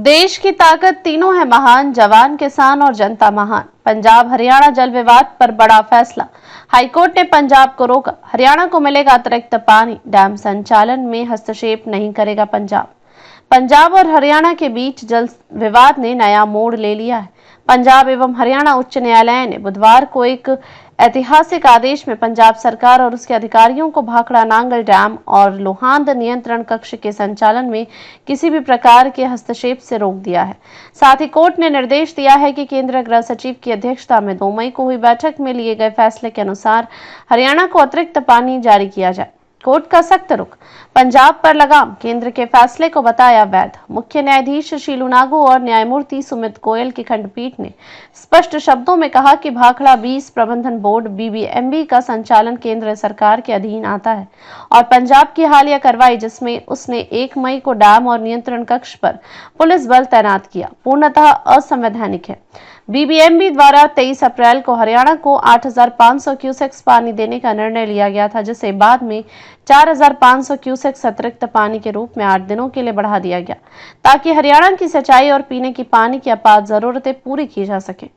देश की ताकत तीनों है महान, जवान, किसान और जनता महान। पंजाब हरियाणा जल विवाद पर बड़ा फैसला। हाईकोर्ट ने पंजाब को रोका, हरियाणा को मिलेगा अतिरिक्त पानी। डैम संचालन में हस्तक्षेप नहीं करेगा पंजाब। पंजाब और हरियाणा के बीच जल विवाद ने नया मोड़ ले लिया है। पंजाब एवं हरियाणा उच्च न्यायालय ने बुधवार को एक ऐतिहासिक आदेश में पंजाब सरकार और उसके अधिकारियों को भाखड़ा नांगल डैम और लोहांद नियंत्रण कक्ष के संचालन में किसी भी प्रकार के हस्तक्षेप से रोक दिया है। साथ ही कोर्ट ने निर्देश दिया है कि केंद्रीय गृह सचिव की अध्यक्षता में 2 मई को हुई बैठक में लिए गए फैसले के अनुसार हरियाणा को अतिरिक्त पानी जारी किया जाए। कोर्ट का सख्त रुख, पंजाब पर लगाम, केंद्र के फैसले को बताया वैध। मुख्य न्यायाधीश शीलू नागू और न्यायमूर्ति सुमित गोयल की खंडपीठ ने स्पष्ट शब्दों में कहा कि भाखड़ा बीस प्रबंधन बोर्ड बीबीएमबी का संचालन केंद्र सरकार के अधीन आता है और पंजाब की हालिया कार्रवाई जिसमें उसने 1 मई को डैम और नियंत्रण कक्ष पर पुलिस बल तैनात किया, पूर्णतः असंवैधानिक है। बीबीएमबी द्वारा 23 अप्रैल को हरियाणा को 8,500 क्यूसेक्स पानी देने का निर्णय लिया गया था, जिसे बाद में 4,500 क्यूसेक्स अतिरिक्त पानी के रूप में 8 दिनों के लिए बढ़ा दिया गया, ताकि हरियाणा की सिंचाई और पीने की पानी की आपात जरूरतें पूरी की जा सके।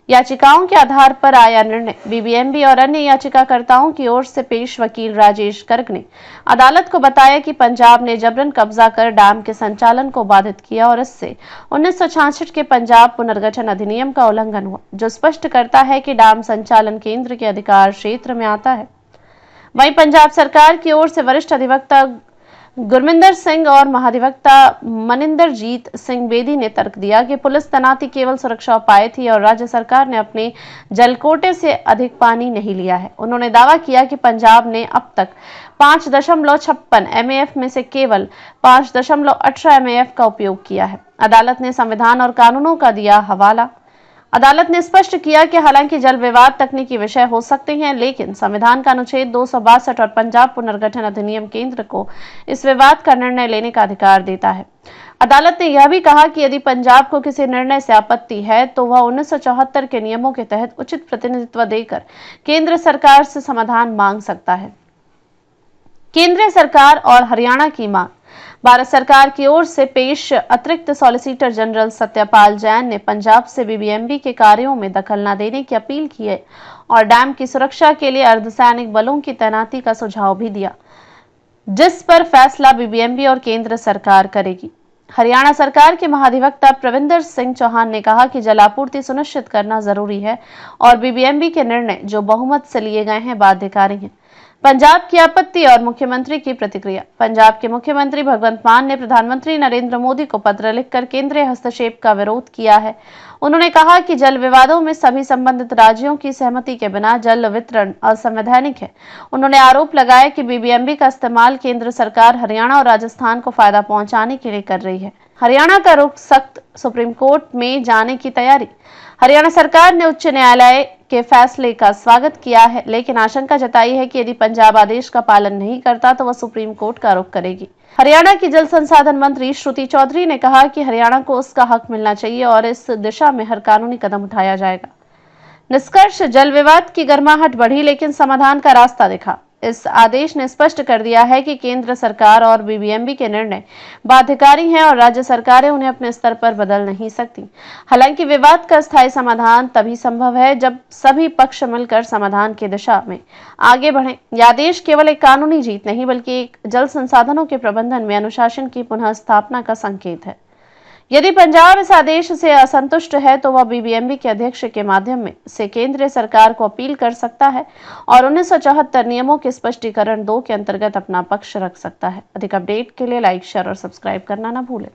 याचिकाओं के आधार पर आया निर्णय। बीबीएमबी और अन्य याचिकाकर्ताओं की ओर से पेश वकील राजेश गर्ग ने अदालत को बताया कि पंजाब ने जबरन कब्जा कर डैम के संचालन को बाधित किया और इससे 1966 के पंजाब पुनर्गठन अधिनियम का उल्लंघन हुआ, जो स्पष्ट करता है कि डैम संचालन केंद्र के अधिकार क्षेत्र में आता है। वहीं पंजाब सरकार की ओर से वरिष्ठ अधिवक्ता गुरमिंदर सिंह और महाधिवक्ता मनिंदरजीत सिंह बेदी ने तर्क दिया कि पुलिस तैनाती केवल सुरक्षा उपाय थी और राज्य सरकार ने अपने जलकोटे से अधिक पानी नहीं लिया है। उन्होंने दावा किया कि पंजाब ने अब तक 5.56 MAF में से केवल 5.18 MAF का उपयोग किया है। अदालत ने संविधान और कानूनों का दिया हवाला। अदालत ने स्पष्ट किया कि हालांकि जल विवाद तकनीकी विषय हो सकते हैं, लेकिन संविधान का अनुच्छेद 262 और पंजाब पुनर्गठन अधिनियम केंद्र को इस विवाद का निर्णय लेने का अधिकार देता है। अदालत ने यह भी कहा कि यदि पंजाब को किसी निर्णय से आपत्ति है तो वह 1974 के नियमों के तहत उचित प्रतिनिधित्व देकर केंद्र सरकार से समाधान मांग सकता है। केंद्रीय सरकार और हरियाणा की मांग। भारत सरकार की ओर से पेश अतिरिक्त सॉलिसिटर जनरल सत्यपाल जैन ने पंजाब से बीबीएमबी के कार्यों में दखल न देने की अपील की है और डैम की सुरक्षा के लिए अर्धसैनिक बलों की तैनाती का सुझाव भी दिया, जिस पर फैसला बीबीएमबी और केंद्र सरकार करेगी। हरियाणा सरकार के महाधिवक्ता प्रविंदर सिंह चौहान ने कहा कि जलापूर्ति सुनिश्चित करना जरूरी है और बीबीएमबी के निर्णय जो बहुमत से लिए गए हैं बाध्यकारी हैं। पंजाब की आपत्ति और मुख्यमंत्री की प्रतिक्रिया। पंजाब के मुख्यमंत्री भगवंत मान ने प्रधानमंत्री नरेंद्र मोदी को पत्र लिखकर केंद्रीय हस्तक्षेप का विरोध किया है। उन्होंने कहा कि जल विवादों में सभी संबंधित राज्यों की सहमति के बिना जल वितरण असंवैधानिक है। उन्होंने आरोप लगाया कि बीबीएमबी का इस्तेमाल केंद्र सरकार हरियाणा और राजस्थान को फायदा पहुंचाने के लिए कर रही है। हरियाणा का रुख सख्त, सुप्रीम कोर्ट में जाने की तैयारी। हरियाणा सरकार ने उच्च न्यायालय के फैसले का स्वागत किया है, लेकिन आशंका जताई है कि यदि पंजाब आदेश का पालन नहीं करता तो वह सुप्रीम कोर्ट का रुख करेगी। हरियाणा की जल संसाधन मंत्री श्रुति चौधरी ने कहा कि हरियाणा को उसका हक मिलना चाहिए और इस दिशा में हर कानूनी कदम उठाया जाएगा। निष्कर्ष, जल विवाद की गर्माहट बढ़ी लेकिन समाधान का रास्ता दिखा। इस आदेश ने स्पष्ट कर दिया है कि केंद्र सरकार और बीबीएमबी के निर्णय बाध्यकारी हैं और राज्य सरकारें उन्हें अपने स्तर पर बदल नहीं सकती। हालांकि विवाद का स्थायी समाधान तभी संभव है जब सभी पक्ष मिलकर समाधान की दिशा में आगे बढ़ें। यह आदेश केवल एक कानूनी जीत नहीं बल्कि एक जल संसाधनों के प्रबंधन में अनुशासन की पुनः स्थापना का संकेत है। यदि पंजाब इस आदेश से असंतुष्ट है तो वह बीबीएमबी के अध्यक्ष के माध्यम से केंद्रीय सरकार को अपील कर सकता है और 1974 नियमों के स्पष्टीकरण 2 के अंतर्गत अपना पक्ष रख सकता है। अधिक अपडेट के लिए लाइक, शेयर और सब्सक्राइब करना न भूलें।